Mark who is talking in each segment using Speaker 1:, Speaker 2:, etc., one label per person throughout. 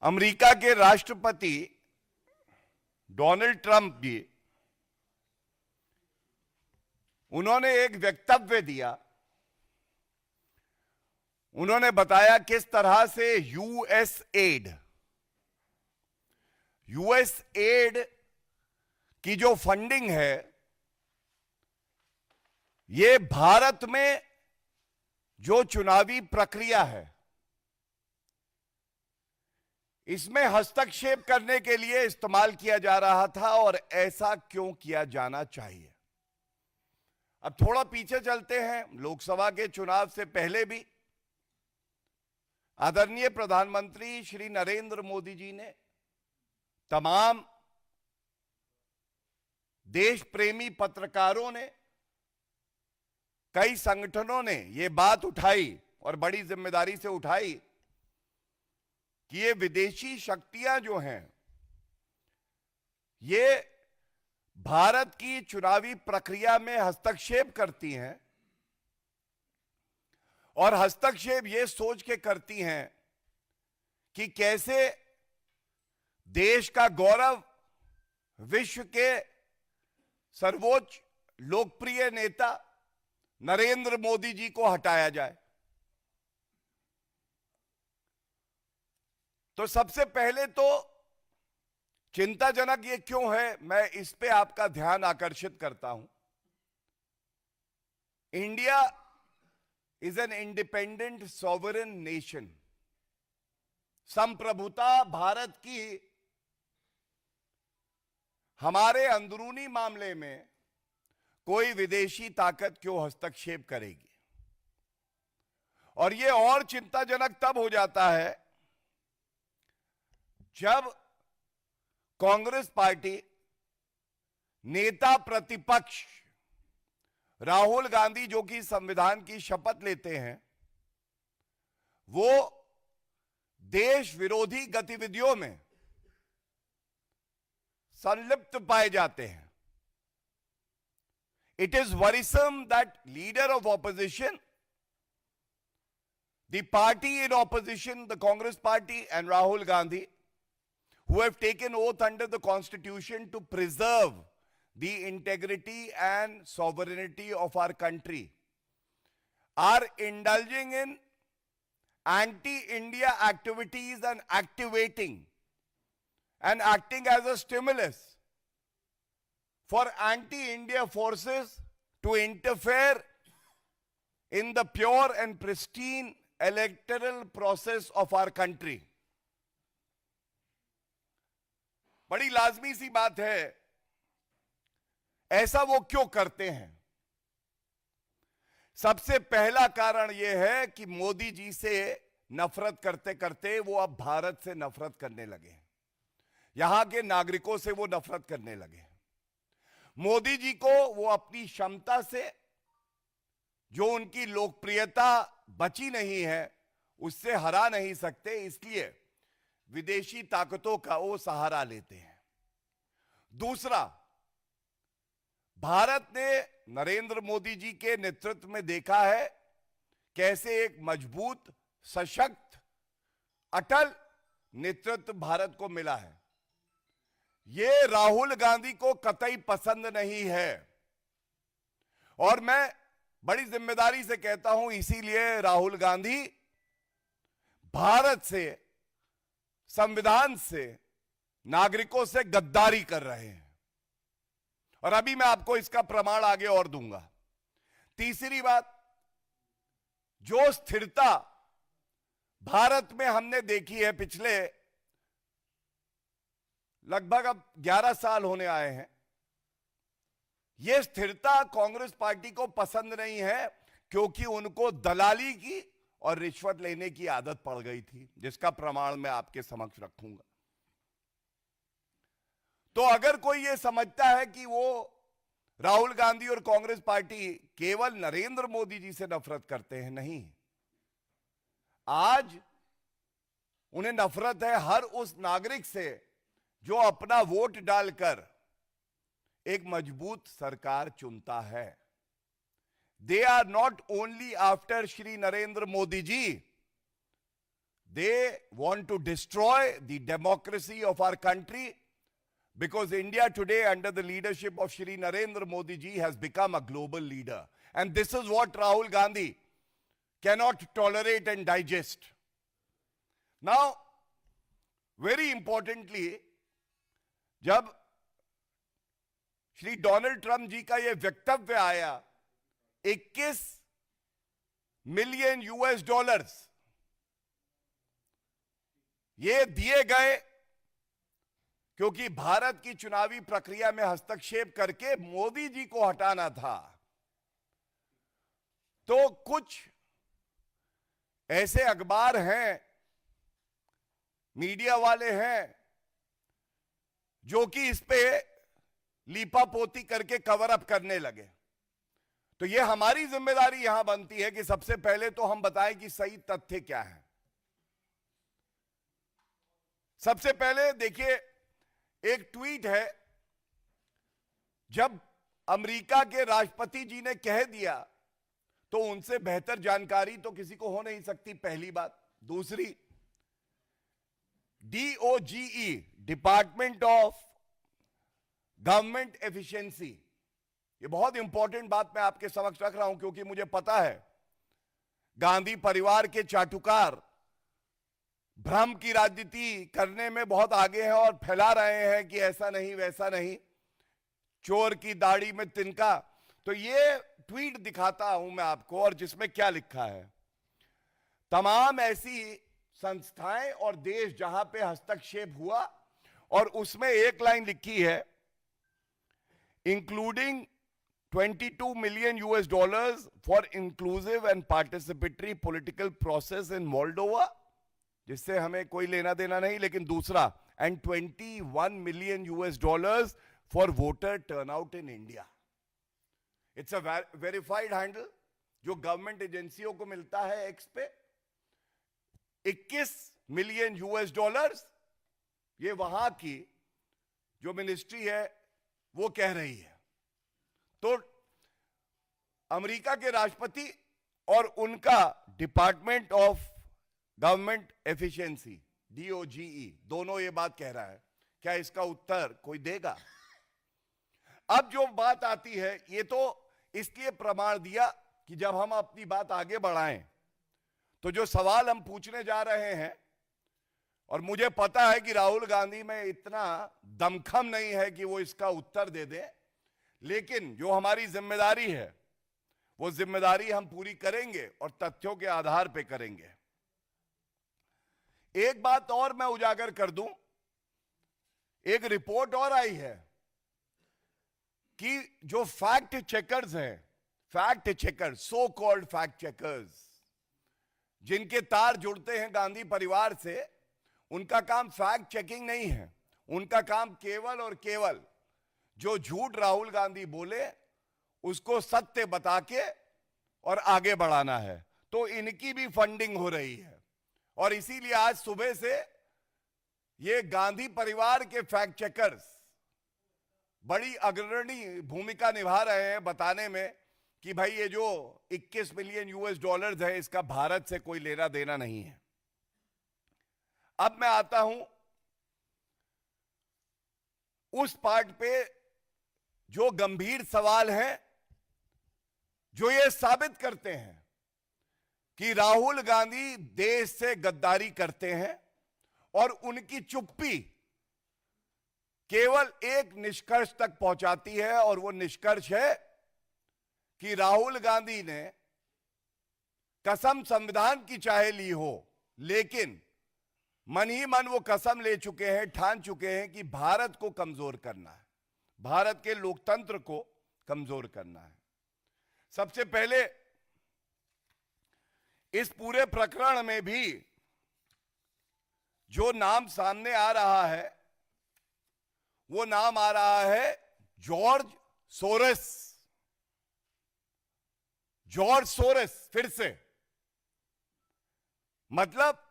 Speaker 1: America के राष्ट्रपति Donald Trump जी, उन्होंने एक वक्तव्य दिया। उन्होंने बताया किस तरह से यूएस एड की जो फंडिंग है, ये भारत में जो चुनावी प्रक्रिया है, इसमें हस्तक्षेप करने के लिए इस्तेमाल किया जा रहा था और ऐसा क्यों किया जाना चाहिए। अब थोड़ा पीछे चलते हैं। लोकसभा के चुनाव से पहले भी आदरणीय प्रधानमंत्री श्री नरेंद्र मोदी जी ने तमाम देश प्रेमी पत्रकारों ने, कई संगठनों ने यह बात उठाई और बड़ी जिम्मेदारी से उठाई कि ये विदेशी शक्तियां जो हैं, ये भारत की चुनावी प्रक्रिया में हस्तक्षेप करती हैं और हस्तक्षेप ये सोच के करती हैं कि कैसे देश का गौरव, विश्व के सर्वोच्च लोकप्रिय नेता नरेंद्र मोदी जी को हटाया जाए। तो सबसे पहले तो चिंताजनक ये क्यों है, मैं इस पे आपका ध्यान आकर्षित करता हूं। India is an independent sovereign nation. संप्रभुता भारत की हमारे अंदरूनी मामले में कोई विदेशी ताकत क्यों हस्तक्षेप करेगी। और यह और चिंताजनक तब हो जाता है जब कांग्रेस पार्टी नेता प्रतिपक्ष राहुल गांधी, जो कि संविधान की शपथ लेते हैं, वो देश विरोधी गतिविधियों में संलिप्त पाए जाते हैं। It is worrisome that leader of opposition, the party in opposition, the Congress party and Rahul Gandhi, who have taken oath under the Constitution to preserve the integrity and sovereignty of our country, are indulging in anti-India activities and activating and acting as a stimulus for anti-India forces to interfere in the pure and pristine electoral process of our country. बड़ी लाजमी सी बात है, ऐसा वो क्यों करते हैं। सबसे पहला कारण यह है कि मोदी जी से नफरत करते करते वो अब भारत से नफरत करने लगे, यहां के नागरिकों से वो नफरत करने लगे। मोदी जी को वो अपनी क्षमता से, जो उनकी लोकप्रियता बची नहीं है, उससे हरा नहीं सकते, इसलिए विदेशी ताकतों का वो सहारा लेते हैं। दूसरा, भारत ने नरेंद्र मोदी जी के नेतृत्व में देखा है कैसे एक मजबूत, सशक्त, अटल नेतृत्व भारत को मिला है। यह राहुल गांधी को कतई पसंद नहीं है और मैं बड़ी जिम्मेदारी से कहता हूं, इसीलिए राहुल गांधी भारत से, संविधान से, नागरिकों से गद्दारी कर रहे हैं और अभी मैं आपको इसका प्रमाण आगे और दूंगा। तीसरी बात, जो स्थिरता भारत में हमने देखी है पिछले लगभग अब 11 साल होने आए हैं, यह स्थिरता कांग्रेस पार्टी को पसंद नहीं है, क्योंकि उनको दलाली की और रिश्वत लेने की आदत पड़ गई थी, जिसका प्रमाण मैं आपके समक्ष रखूंगा। तो अगर कोई यह समझता है कि वो राहुल गांधी और कांग्रेस पार्टी केवल नरेंद्र मोदी जी से नफरत करते हैं, नहीं, आज उन्हें नफरत है हर उस नागरिक से जो अपना वोट डालकर एक मजबूत सरकार चुनता है। They are not only after Shri Narendra Modi ji, They want to destroy the democracy of our country because India today, under the leadership of Shri Narendra Modi ji, has become a global leader. And this is what Rahul Gandhi cannot tolerate and digest. Now, very importantly, जब Shri Donald Trump जी का यह वक्तव्य आया, 21 million US dollars ये दिए गए क्योंकि भारत की चुनावी प्रक्रिया में हस्तक्षेप करके मोदी जी को हटाना था। तो कुछ ऐसे अखबार हैं, मीडिया वाले हैं, जो कि इस पे लीपापोती करके कवर अप करने लगे। तो ये हमारी जिम्मेदारी यहां बनती है कि सबसे पहले तो हम बताएं कि सही तथ्य क्या है। सबसे पहले देखिए, एक ट्वीट है, जब अमेरिका के राष्ट्रपति जी ने कह दिया तो उनसे बेहतर जानकारी तो किसी को हो नहीं सकती, पहली बात। दूसरी, DOGE, department of government efficiency, ये बहुत इंपॉर्टेंट बात मैं आपके समक्ष रख रहा हूं क्योंकि मुझे पता है गांधी परिवार के चाटुकार भ्रम की राजनीति करने में बहुत आगे हैं और फैला रहे हैं कि ऐसा नहीं वैसा नहीं, चोर की दाढ़ी में तिनका। तो ये ट्वीट दिखाता हूं मैं आपको, और जिसमें क्या लिखा है, तमाम ऐसी संस्थाएं और देश जहां पे हस्तक्षेप हुआ, और उसमें एक लाइन लिखी है, including 22 million US dollars for inclusive and participatory political process in Moldova, जिससे हमें कोई लेना देना नहीं, लेकिन दूसरा, and 21 million US dollars for voter turnout in India. It's a verified handle जो गवर्नमेंट एजेंसियों को मिलता है एक्स पे। 21 मिलियन यूएस डॉलर्स ये वहां की जो मिनिस्ट्री है वो कह रही है। तो अमेरिका के राष्ट्रपति और उनका department of government efficiency, DOGE, दोनों ये बात कह रहा है। क्या इसका उत्तर कोई देगा? अब जो बात आती है, ये तो इसलिए प्रमाण दिया कि जब हम अपनी बात आगे बढ़ाएं तो जो सवाल हम पूछने जा रहे हैं, और मुझे पता है कि राहुल गांधी में इतना दमखम नहीं है कि वो इसका उत्तर दे दें, लेकिन जो हमारी जिम्मेदारी है वो जिम्मेदारी हम पूरी करेंगे और तथ्यों के आधार पे करेंगे। एक बात और मैं उजागर कर दूं, एक रिपोर्ट और आई है कि जो फैक्ट चेकर्स हैं, fact checkers, so called fact checkers, जिनके तार जुड़ते हैं गांधी परिवार से, उनका काम फैक्ट चेकिंग नहीं है। उनका काम केवल और केवल जो झूठ राहुल गांधी बोले उसको सत्य बता के और आगे बढ़ाना है। तो इनकी भी फंडिंग हो रही है, और इसीलिए आज सुबह से ये गांधी परिवार के फैक्ट चेकर्स बड़ी अग्रणी भूमिका निभा रहे हैं बताने में कि भाई ये जो 21 मिलियन यूएस डॉलर्स है इसका भारत से कोई लेना देना नहीं है। अब मैं आता हूं उस पार्ट पे जो गंभीर सवाल हैं, जो ये साबित करते हैं कि राहुल गांधी देश से गद्दारी करते हैं, और उनकी चुप्पी केवल एक निष्कर्ष तक पहुंचाती है, और वो निष्कर्ष है कि राहुल गांधी ने कसम संविधान की चाहे ली हो, लेकिन मन ही मन वो कसम ले चुके हैं, ठान चुके हैं कि भारत को कमजोर करना है, भारत के लोकतंत्र को कमजोर करना है। सबसे पहले इस पूरे प्रकरण में भी जो नाम सामने आ रहा है वो नाम आ रहा है जॉर्ज सोरेस। जॉर्ज सोरेस, फिर से, मतलब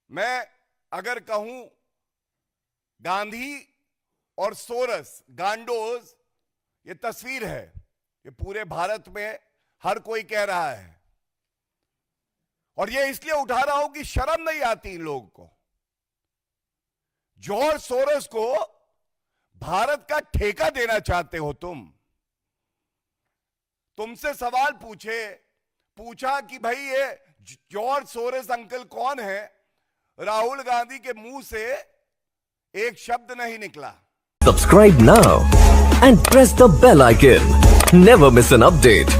Speaker 1: मैं अगर कहूं गांधी और सोरस, गांडोज, ये तस्वीर है, ये पूरे भारत में हर कोई कह रहा है। और ये इसलिए उठा रहा हूं कि शर्म नहीं आती इन लोगों को। जॉर्ज सोरोस को भारत का ठेका देना चाहते हो तुमसे सवाल पूछा कि भाई ये जॉर्ज सोरोस अंकल कौन है, राहुल गांधी के मुंह से एक शब्द नहीं निकला।
Speaker 2: Subscribe now and press the bell icon. Never miss an update.